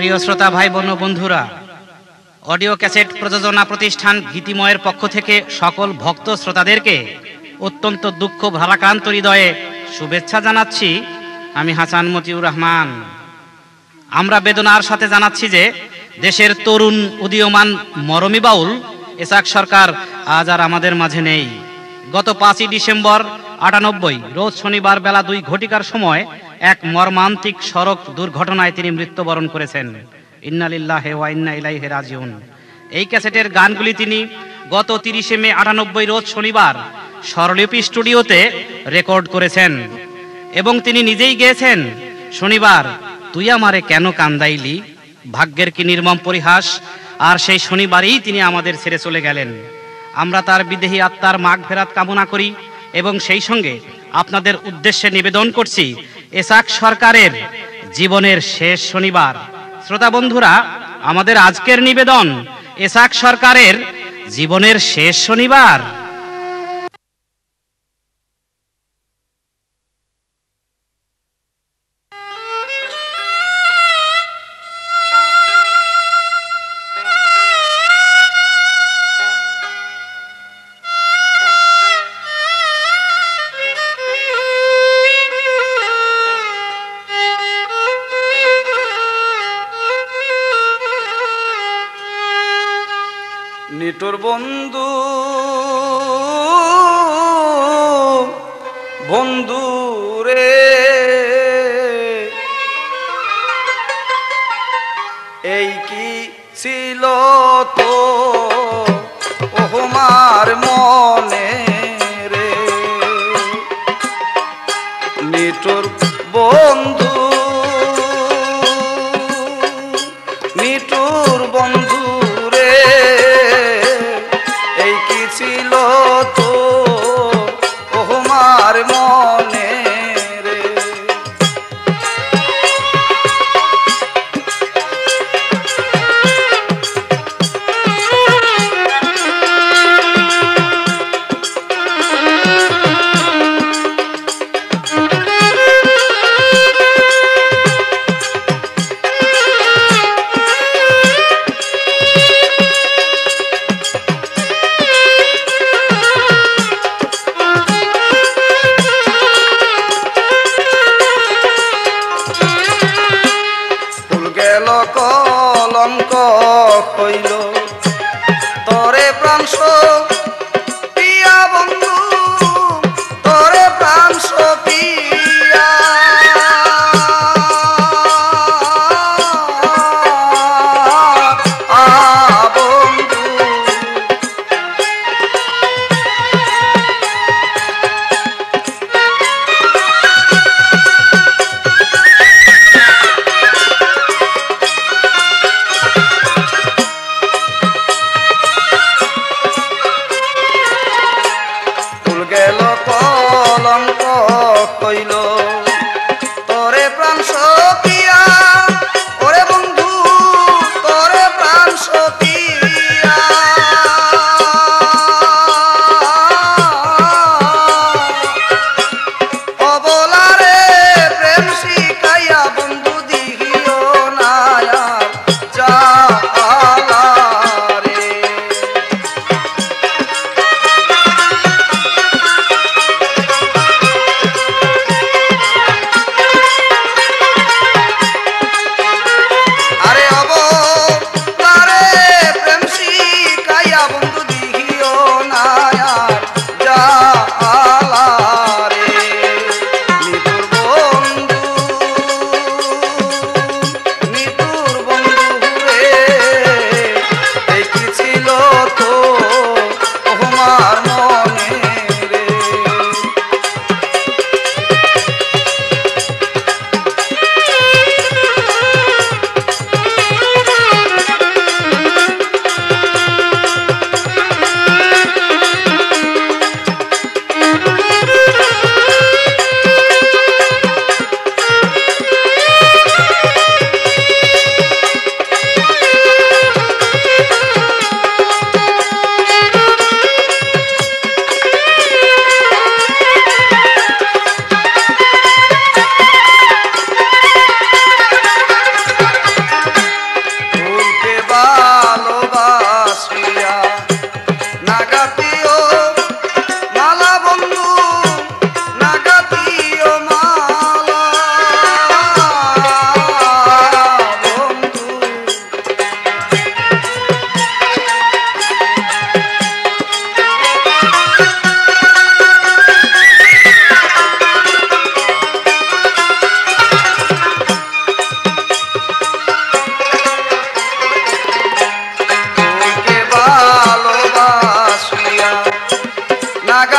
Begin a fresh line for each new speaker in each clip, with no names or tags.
প্রিয় শ্রোতা ভাই বোন ও বন্ধুরা, অডিও ক্যাসেট প্রযোজনা প্রতিষ্ঠান গীতিময়ের পক্ষ থেকে সকল ভক্ত শ্রোতাদেরকে অত্যন্ত দুঃখ ভারাক্রান্ত হৃদয়ে শুভেচ্ছা জানাচ্ছি। আমি হাসান মতিউর রহমান। আমরা বেদনার সাথে জানাচ্ছি যে দেশের তরুণ উদীয়মান মরমী বাউল এসাক সরকার আজ আর আমাদের মাঝে নেই। গত 5ই ডিসেম্বর 98 রোজ শনিবার বেলা 2 ঘটিকার সময় এক মর্মান্তিক সড়ক দুর্ঘটনায় তিনি মৃত্যুবরণ করেছেন। ইন্না লিল্লাহি ওয়া ইন্না ইলাইহি রাজিউন। এই ক্যাসেটের গানগুলি তিনি গত 30শে মে 98 রোজ শনিবার স্বরলিপি স্টুডিওতে রেকর্ড করেছেন এবং তিনি নিজেই গেয়েছেন, শনিবার তুই আমারে কেন কান্দাইলি, ভাগ্যের কি নির্মম পরিহাস। আর সেই শনিবারই তিনি আমাদের ছেড়ে চলে গেলেন। আমরা তার বিদেহী আত্মার মাগফিরাত কামনা করি এবং সেই সঙ্গে আপনাদের উদ্দেশ্যে নিবেদন করছি এসাক সরকারের জীবনের শেষ শনিবার। শ্রোতা বন্ধুরা, আমাদের আজকের নিবেদন এসাক সরকারের জীবনের শেষ শনিবার।
নিটোর বন্ধু বন্ধু রে, এই কি ছিল তো ওহমার মনে রে। নিটোর বন্ধু, নিটোর বন্ধু রে, এই কি ছিল তো ওহমার মনে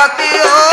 আত্মীয়